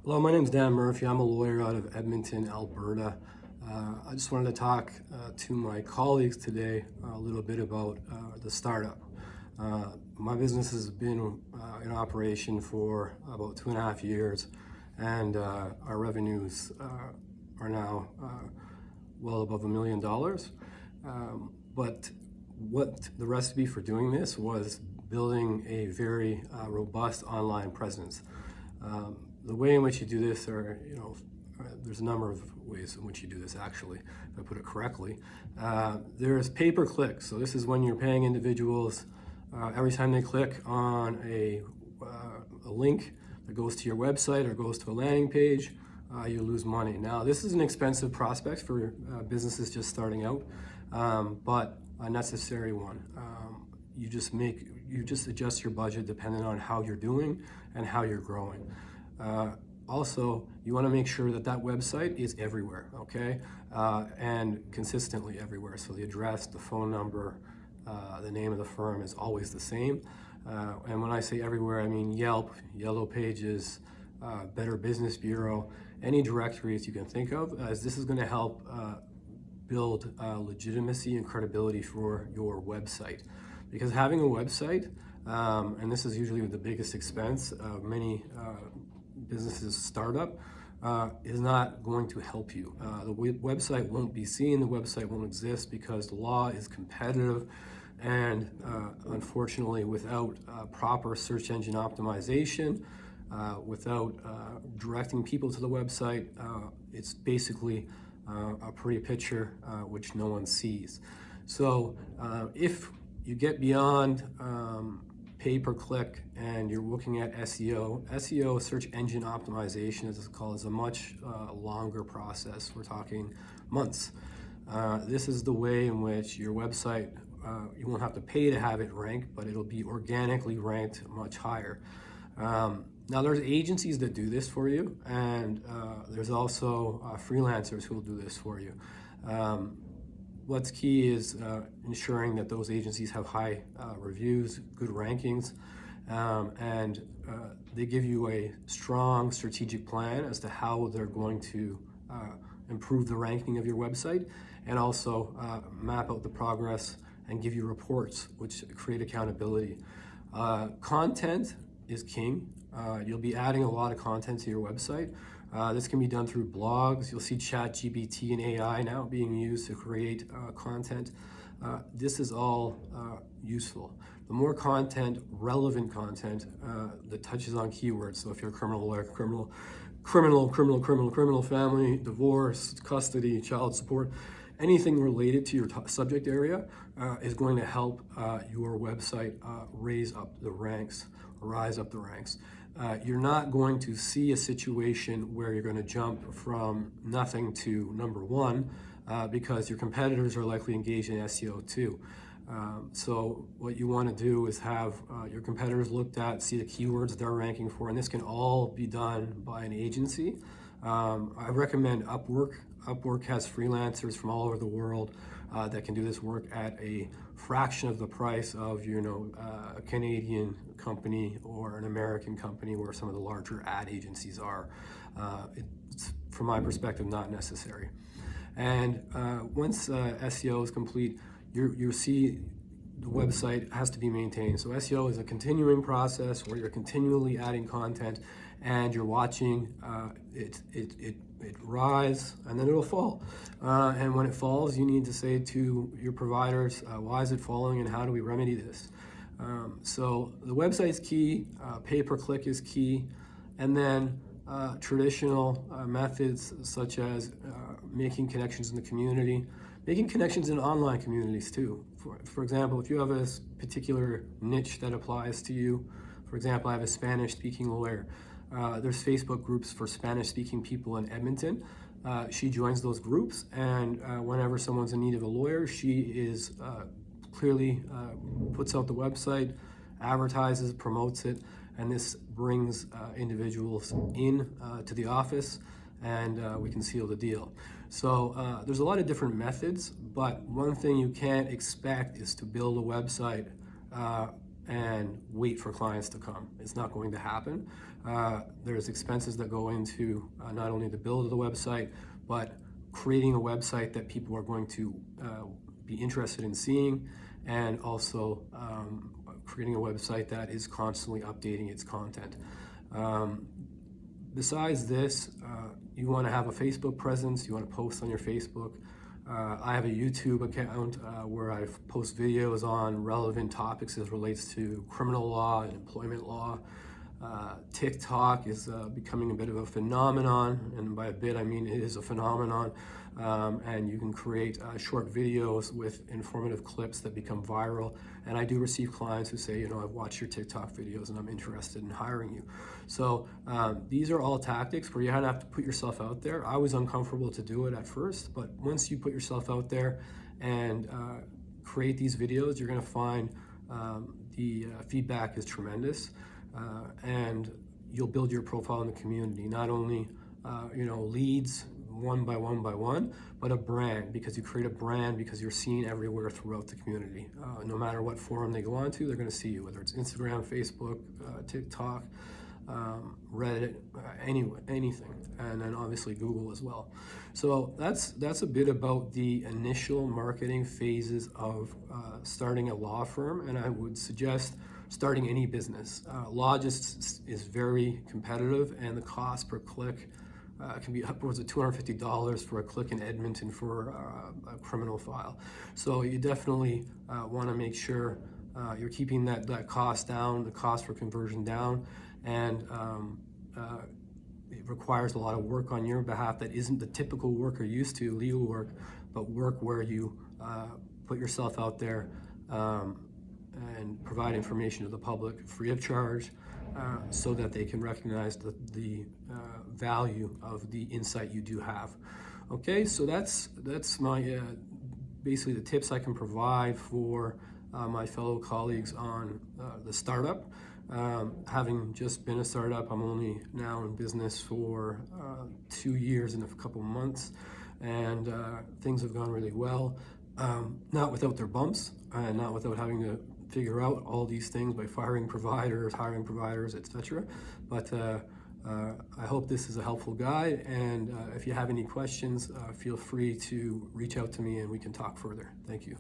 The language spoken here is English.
Hello, my name is Dan Murphy. I'm a lawyer out of Edmonton, Alberta. I just wanted to talk to my colleagues today a little bit about the startup. My business has been in operation for about 2.5 years, and our revenues are now well above $1 million. But what the recipe for doing this was building a very robust online presence. The way in which you do this there's a number of ways in which you do this actually, if I put it correctly. There's pay-per-click. So this is when you're paying individuals every time they click on a link that goes to your website or goes to a landing page, you lose money. Now, this is an expensive prospect for businesses just starting out, but a necessary one. You just adjust your budget depending on how you're doing and how you're growing. Also, you want to make sure that that website is everywhere, okay? And consistently everywhere. So the address, the phone number, the name of the firm is always the same. And when I say everywhere, I mean Yelp, Yellow Pages, Better Business Bureau, any directories you can think of, as this is going to help build legitimacy and credibility for your website. Because having a website, and this is usually the biggest expense of many businesses startup, is not going to help you. The website won't be seen, the website won't exist because the law is competitive, and unfortunately without proper search engine optimization, without directing people to the website, it's basically a pretty picture which no one sees. So if you get beyond pay-per-click and you're looking at SEO, search engine optimization as it's called, is a much longer process. We're talking months. This is the way in which your website, you won't have to pay to have it ranked, but it'll be organically ranked much higher. Now there's agencies that do this for you, and there's also freelancers who will do this for you. What's key is ensuring that those agencies have high reviews, good rankings, and they give you a strong strategic plan as to how they're going to improve the ranking of your website, and also map out the progress and give you reports which create accountability. Content is king. You'll be adding a lot of content to your website. This can be done through blogs. You'll see ChatGPT and AI now being used to create content. This is all useful. The more content, relevant content, that touches on keywords. So if you're a criminal lawyer, criminal, family, divorce, custody, child support, anything related to your subject area is going to help your website rise up the ranks. You're not going to see a situation where you're going to jump from nothing to number one because your competitors are likely engaged in SEO too. So what you want to do is have your competitors looked at, see the keywords they're ranking for, and this can all be done by an agency. I recommend Upwork. Upwork has freelancers from all over the world that can do this work at a fraction of the price of a Canadian company or an American company where some of the larger ad agencies are. It's, from my perspective, not necessary. And once SEO is complete, you see the website has to be maintained. So SEO is a continuing process where you're continually adding content and you're watching it rise, and then it'll fall. And when it falls, you need to say to your providers, why is it falling and how do we remedy this? So the website's key, pay-per-click is key, and then traditional methods such as making connections in the community, making connections in online communities too. For example, if you have a particular niche that applies to you, for example, I have a Spanish-speaking lawyer. There's Facebook groups for Spanish-speaking people in Edmonton. She joins those groups, and whenever someone's in need of a lawyer, she is clearly puts out the website, advertises, promotes it, and this brings individuals in to the office, and we can seal the deal. So there's a lot of different methods, but one thing you can't expect is to build a website and wait for clients to come. It's not going to happen. There's expenses that go into not only the build of the website, but creating a website that people are going to be interested in seeing, and also creating a website that is constantly updating its content. Besides this, you want to have a Facebook presence. You want to post on your Facebook. I have a YouTube account where I post videos on relevant topics as relates to criminal law and employment law. TikTok is becoming a bit of a phenomenon, and by a bit I mean it is a phenomenon, and you can create short videos with informative clips that become viral. And I do receive clients who say, I've watched your TikTok videos and I'm interested in hiring you. So these are all tactics where you have to put yourself out there. I was uncomfortable to do it at first, but once you put yourself out there and create these videos, you're going to find the feedback is tremendous. And you'll build your profile in the community, not only leads one by one, but a brand, because you create a brand because you're seen everywhere throughout the community. No matter what forum they go on to, they're going to see you, whether it's Instagram, Facebook, TikTok, Reddit, anything, and then obviously Google as well. So that's a bit about the initial marketing phases of starting a law firm, and I would suggest starting any business. Law just is very competitive, and the cost per click can be upwards of $250 for a click in Edmonton for a criminal file. So you definitely want to make sure you're keeping that cost down, the cost for conversion down, and it requires a lot of work on your behalf that isn't the typical work you're used to, legal work, but work where you put yourself out there and provide information to the public free of charge, so that they can recognize the value of the insight you do have. Okay, so that's my basically the tips I can provide for my fellow colleagues on the startup. Having just been a startup, I'm only now in business for 2 years and a couple months, and things have gone really well. Not without their bumps, and not without having to figure out all these things by hiring providers, etc. But I hope this is a helpful guide, and if you have any questions, feel free to reach out to me and we can talk further. Thank you.